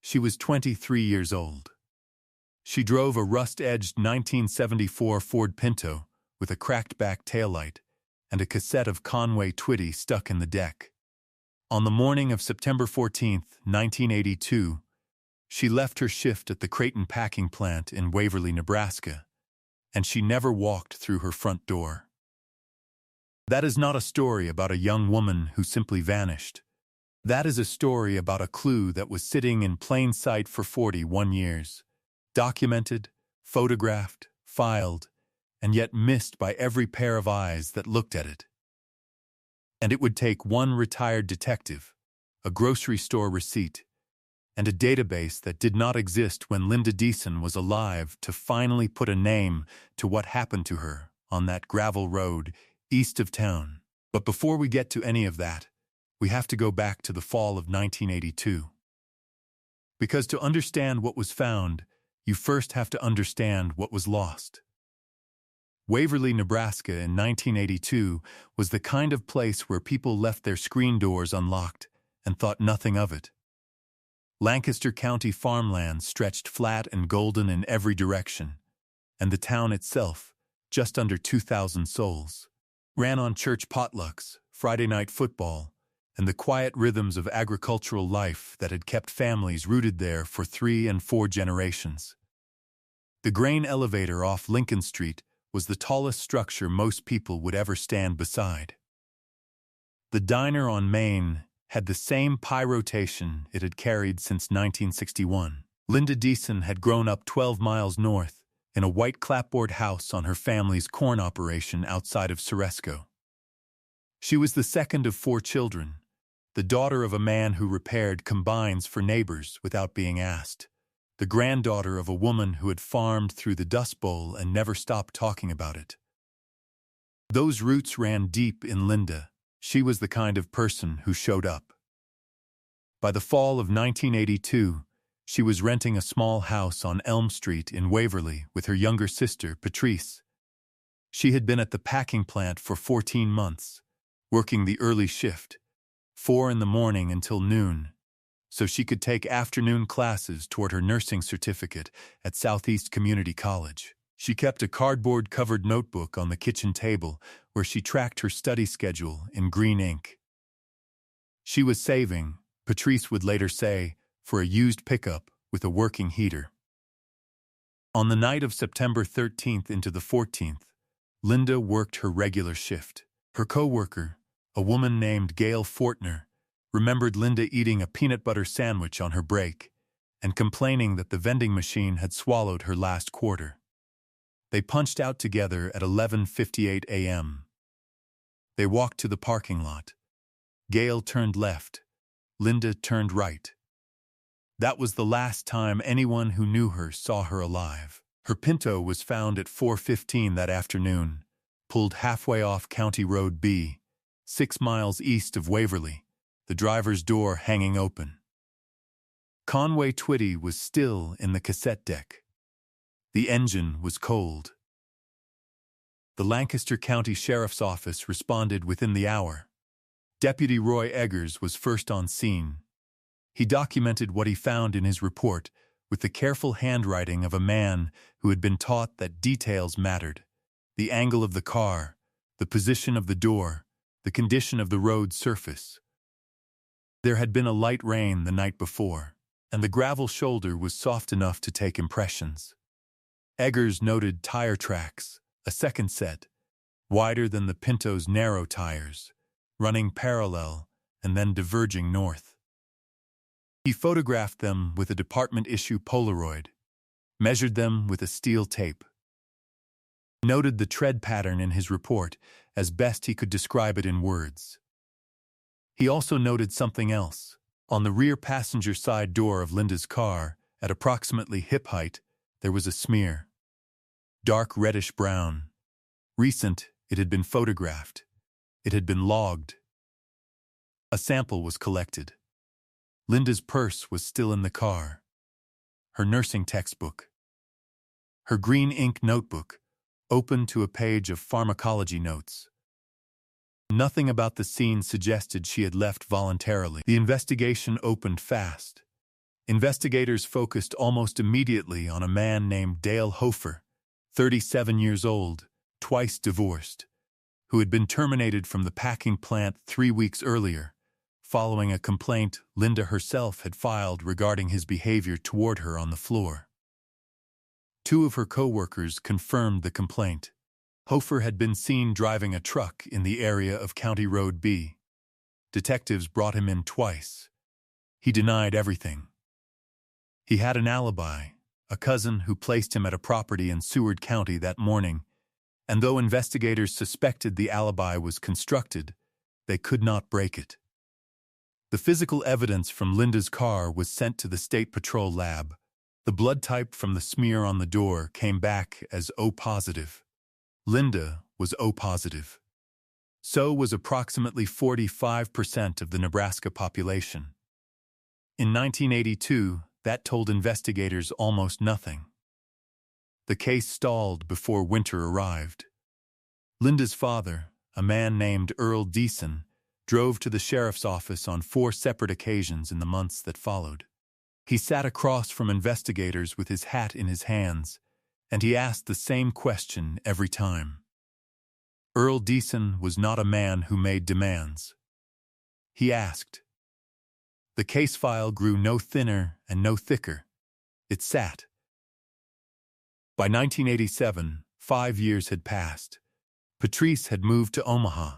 She was 23 years old. She drove a rust-edged 1974 Ford Pinto with a cracked-back taillight and a cassette of Conway Twitty stuck in the deck. On the morning of September 14, 1982, she left her shift at the Creighton packing plant in Waverly, Nebraska, and she never walked through her front door. That is not a story about a young woman who simply vanished. That is a story about a clue that was sitting in plain sight for 41 years, documented, photographed, filed, and yet missed by every pair of eyes that looked at it. And it would take one retired detective, a grocery store receipt, and a database that did not exist when Linda Deason was alive to finally put a name to what happened to her on that gravel road east of town. But before we get to any of that, we have to go back to the fall of 1982. Because to understand what was found, you first have to understand what was lost. Waverly, Nebraska in 1982 was the kind of place where people left their screen doors unlocked and thought nothing of it. Lancaster County farmland stretched flat and golden in every direction, and the town itself, just under 2,000 souls, ran on church potlucks, Friday night football, and the quiet rhythms of agricultural life that had kept families rooted there for 3 and 4 generations. The grain elevator off Lincoln Street was the tallest structure most people would ever stand beside. The diner on Main had the same pie rotation it had carried since 1961. Linda Deason had grown up 12 miles north in a white clapboard house on her family's corn operation outside of Ceresco. She was the second of 4 children, the daughter of a man who repaired combines for neighbors without being asked, the granddaughter of a woman who had farmed through the Dust Bowl and never stopped talking about it. Those roots ran deep in Linda. She was the kind of person who showed up. By the fall of 1982, she was renting a small house on Elm Street in Waverly with her younger sister, Patrice. She had been at the packing plant for 14 months, working the early shift, 4 in the morning until noon, so she could take afternoon classes toward her nursing certificate at Southeast Community College. She kept a cardboard-covered notebook on the kitchen table where she tracked her study schedule in green ink. She was saving, Patrice would later say, for a used pickup with a working heater. On the night of September 13th into the 14th, Linda worked her regular shift. Her co-worker, a woman named Gail Fortner, remembered Linda eating a peanut butter sandwich on her break and complaining that the vending machine had swallowed her last quarter. They punched out together at 11:58 a.m. They walked to the parking lot. Gail turned left. Linda turned right. That was the last time anyone who knew her saw her alive. Her Pinto was found at 4:15 that afternoon, pulled halfway off County Road B, 6 miles east of Waverly, the driver's door hanging open. Conway Twitty was still in the cassette deck. The engine was cold. The Lancaster County Sheriff's Office responded within the hour. Deputy Roy Eggers was first on scene. He documented what he found in his report with the careful handwriting of a man who had been taught that details mattered: the angle of the car, the position of the door, the condition of the road surface. There had been a light rain the night before, and the gravel shoulder was soft enough to take impressions. Eggers noted tire tracks, a second set, wider than the Pinto's narrow tires, running parallel and then diverging north. He photographed them with a department-issue Polaroid, measured them with a steel tape, noted the tread pattern in his report as best he could describe it in words. He also noted something else. On the rear passenger side door of Linda's car, at approximately hip height, there was a smear. Dark reddish-brown. Recent, it had been photographed. It had been logged. A sample was collected. Linda's purse was still in the car. Her nursing textbook. Her green ink notebook, open to a page of pharmacology notes. Nothing about the scene suggested she had left voluntarily. The investigation opened fast. Investigators focused almost immediately on a man named Dale Hofer, 37 years old, twice divorced, who had been terminated from the packing plant 3 weeks earlier, following a complaint Linda herself had filed regarding his behavior toward her on the floor. 2 of her co-workers confirmed the complaint. Hofer had been seen driving a truck in the area of County Road B. Detectives brought him in twice. He denied everything. He had an alibi, a cousin who placed him at a property in Seward County that morning, and though investigators suspected the alibi was constructed, they could not break it. The physical evidence from Linda's car was sent to the State Patrol lab. The blood type from the smear on the door came back as O positive. Linda was O positive. So was approximately 45% of the Nebraska population. In 1982, that told investigators almost nothing. The case stalled before winter arrived. Linda's father, a man named Earl Deason, drove to the sheriff's office on 4 separate occasions in the months that followed. He sat across from investigators with his hat in his hands, and he asked the same question every time. Earl Deason was not a man who made demands. He asked. The case file grew no thinner and no thicker. It sat. By 1987, 5 years had passed. Patrice had moved to Omaha.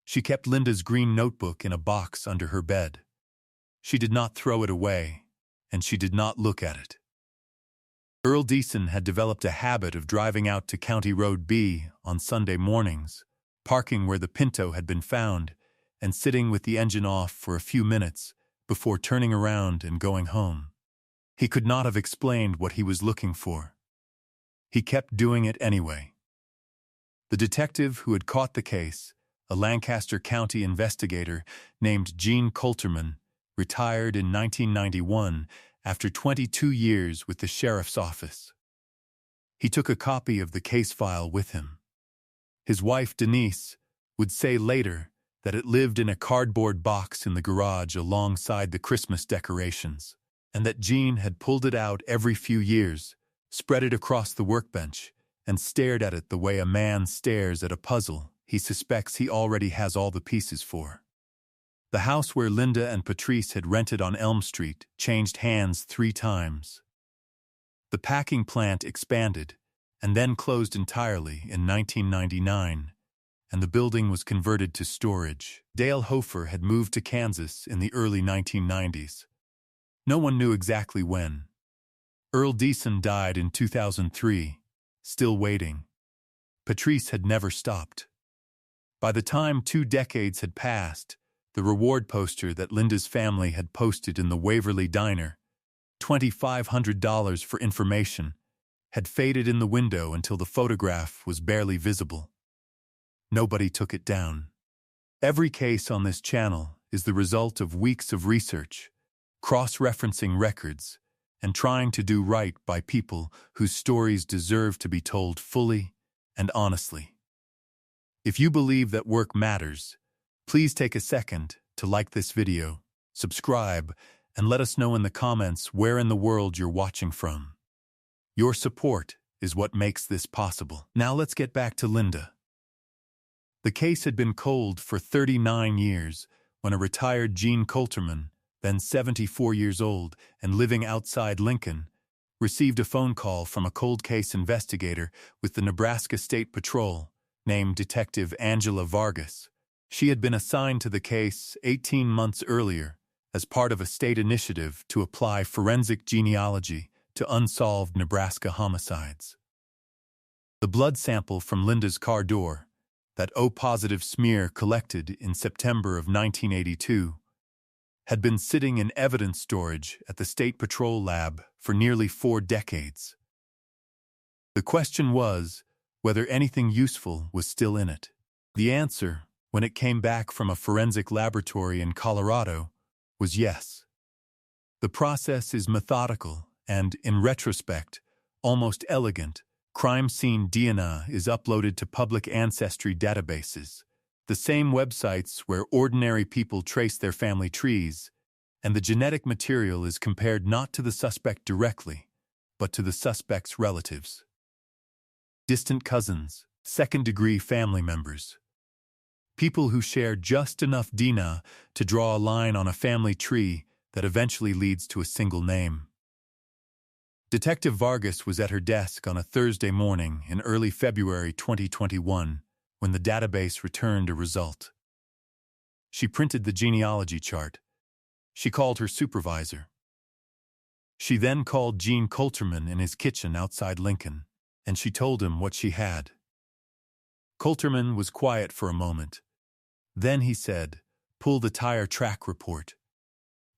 She kept Linda's green notebook in a box under her bed. She did not throw it away, and she did not look at it. Earl Deason had developed a habit of driving out to County Road B on Sunday mornings, parking where the Pinto had been found, and sitting with the engine off for a few minutes before turning around and going home. He could not have explained what he was looking for. He kept doing it anyway. The detective who had caught the case, a Lancaster County investigator named Gene Coulterman, retired in 1991 after 22 years with the sheriff's office. He took a copy of the case file with him. His wife, Denise, would say later that it lived in a cardboard box in the garage alongside the Christmas decorations, and that Gene had pulled it out every few years, spread it across the workbench, and stared at it the way a man stares at a puzzle he suspects he already has all the pieces for. The house where Linda and Patrice had rented on Elm Street changed hands 3 times. The packing plant expanded and then closed entirely in 1999, and the building was converted to storage. Dale Hofer had moved to Kansas in the early 1990s. No one knew exactly when. Earl Deason died in 2003, still waiting. Patrice had never stopped. By the time 2 decades had passed, the reward poster that Linda's family had posted in the Waverly Diner, $2,500 for information, had faded in the window until the photograph was barely visible. Nobody took it down. Every case on this channel is the result of weeks of research, cross-referencing records, and trying to do right by people whose stories deserve to be told fully and honestly. If you believe that work matters, please take a second to like this video, subscribe, and let us know in the comments where in the world you're watching from. Your support is what makes this possible. Now let's get back to Linda. The case had been cold for 39 years when a retired Gene Coulterman, then 74 years old and living outside Lincoln, received a phone call from a cold case investigator with the Nebraska State Patrol named Detective Angela Vargas. She had been assigned to the case 18 months earlier as part of a state initiative to apply forensic genealogy to unsolved Nebraska homicides. The blood sample from Linda's car door, that O-positive smear collected in September of 1982, had been sitting in evidence storage at the State Patrol lab for nearly 4 decades. The question was whether anything useful was still in it. The answer, when it came back from a forensic laboratory in Colorado, was yes. The process is methodical and, in retrospect, almost elegant. Crime scene DNA is uploaded to public ancestry databases, the same websites where ordinary people trace their family trees, and the genetic material is compared not to the suspect directly, but to the suspect's relatives. Distant cousins, second-degree family members. People who share just enough DNA to draw a line on a family tree that eventually leads to a single name. Detective Vargas was at her desk on a Thursday morning in early February 2021 when the database returned a result. She printed the genealogy chart. She called her supervisor. She then called Gene Coulterman in his kitchen outside Lincoln, and she told him what she had. Coulterman was quiet for a moment. Then he said, "Pull the tire track report.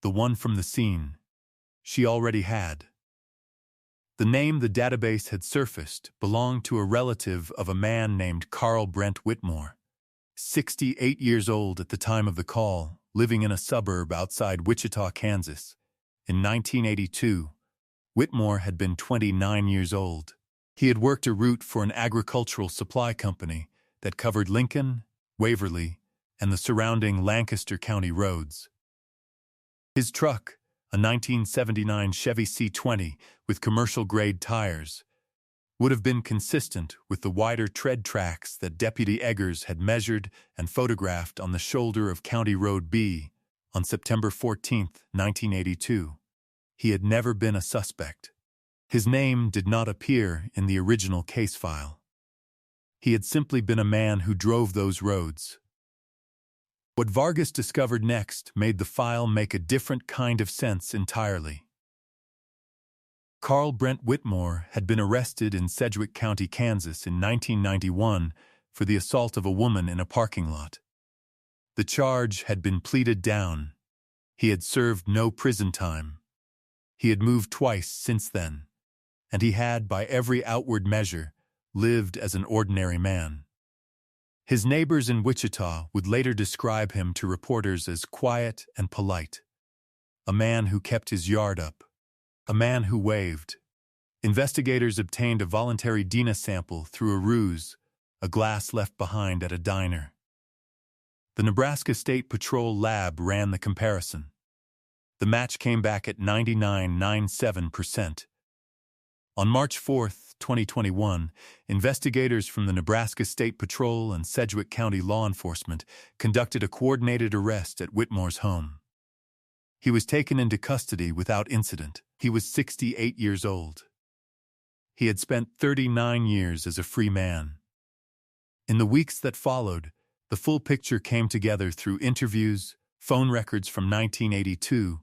The one from the scene. She already had." The name the database had surfaced belonged to a relative of a man named Carl Brent Whitmore, 68 years old at the time of the call, living in a suburb outside Wichita, Kansas. In 1982, Whitmore had been 29 years old. He had worked a route for an agricultural supply company that covered Lincoln, Waverly, and the surrounding Lancaster County roads. His truck, a 1979 Chevy C20 with commercial-grade tires, would have been consistent with the wider tread tracks that Deputy Eggers had measured and photographed on the shoulder of County Road B on September 14, 1982. He had never been a suspect. His name did not appear in the original case file. He had simply been a man who drove those roads. What Vargas discovered next made the file make a different kind of sense entirely. Carl Brent Whitmore had been arrested in Sedgwick County, Kansas in 1991 for the assault of a woman in a parking lot. The charge had been pleaded down. He had served no prison time. He had moved twice since then, and he had, by every outward measure, lived as an ordinary man. His neighbors in Wichita would later describe him to reporters as quiet and polite, a man who kept his yard up, a man who waved. Investigators obtained a voluntary DNA sample through a ruse, a glass left behind at a diner. The Nebraska State Patrol lab ran the comparison. The match came back at 99.97%. On March 4, 2021, investigators from the Nebraska State Patrol and Sedgwick County law enforcement conducted a coordinated arrest at Whitmore's home. He was taken into custody without incident. He was 68 years old. He had spent 39 years as a free man. In the weeks that followed, the full picture came together through interviews, phone records from 1982,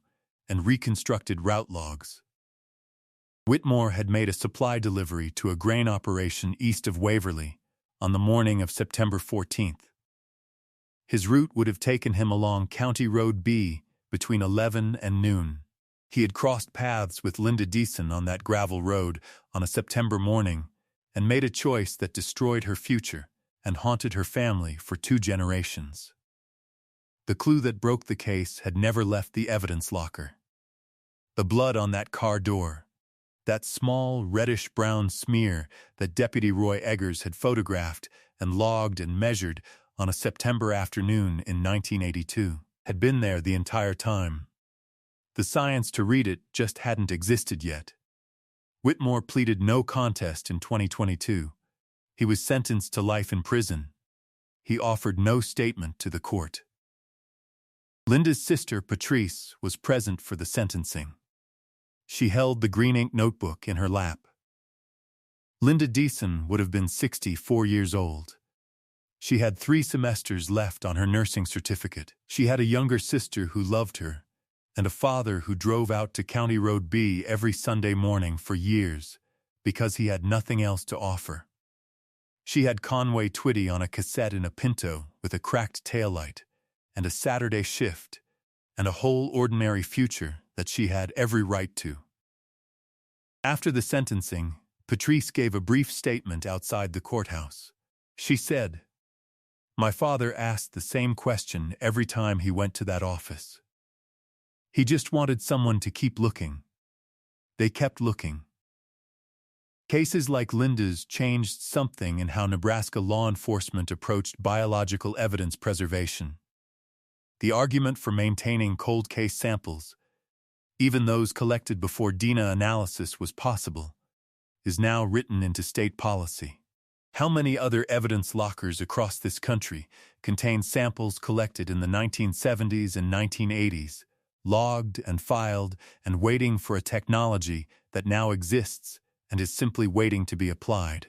and reconstructed route logs. Whitmore had made a supply delivery to a grain operation east of Waverly on the morning of September 14th. His route would have taken him along County Road B between 11 and noon. He had crossed paths with Linda Deason on that gravel road on a September morning and made a choice that destroyed her future and haunted her family for 2 generations. The clue that broke the case had never left the evidence locker. The blood on that car door, that small reddish-brown smear that Deputy Roy Eggers had photographed and logged and measured on a September afternoon in 1982, had been there the entire time. The science to read it just hadn't existed yet. Whitmore pleaded no contest in 2022. He was sentenced to life in prison. He offered no statement to the court. Linda's sister, Patrice, was present for the sentencing. She held the green ink notebook in her lap. Linda Deason would have been 64 years old. She had 3 semesters left on her nursing certificate. She had a younger sister who loved her, and a father who drove out to County Road B every Sunday morning for years because he had nothing else to offer. She had Conway Twitty on a cassette in a Pinto with a cracked taillight, and a Saturday shift, and a whole ordinary future that she had every right to. After the sentencing, Patrice gave a brief statement outside the courthouse. She said, "My father asked the same question every time he went to that office. He just wanted someone to keep looking. They kept looking." Cases like Linda's changed something in how Nebraska law enforcement approached biological evidence preservation. The argument for maintaining cold case samples, even those collected before DNA analysis was possible, is now written into state policy. How many other evidence lockers across this country contain samples collected in the 1970s and 1980s, logged and filed and waiting for a technology that now exists and is simply waiting to be applied?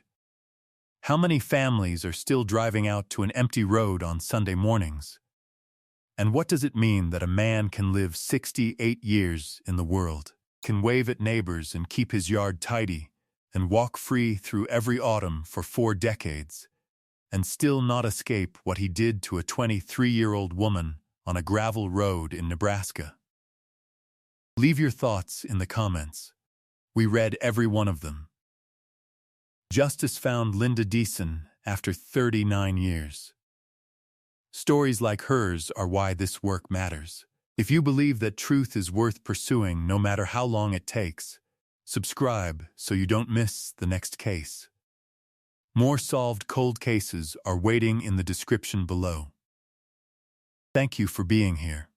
How many families are still driving out to an empty road on Sunday mornings? And what does it mean that a man can live 68 years in the world, can wave at neighbors and keep his yard tidy, and walk free through every autumn for 4 decades, and still not escape what he did to a 23-year-old woman on a gravel road in Nebraska? Leave your thoughts in the comments. We read every one of them. Justice found Linda Deason after 39 years. Stories like hers are why this work matters. If you believe that truth is worth pursuing no matter how long it takes, subscribe so you don't miss the next case. More solved cold cases are waiting in the description below. Thank you for being here.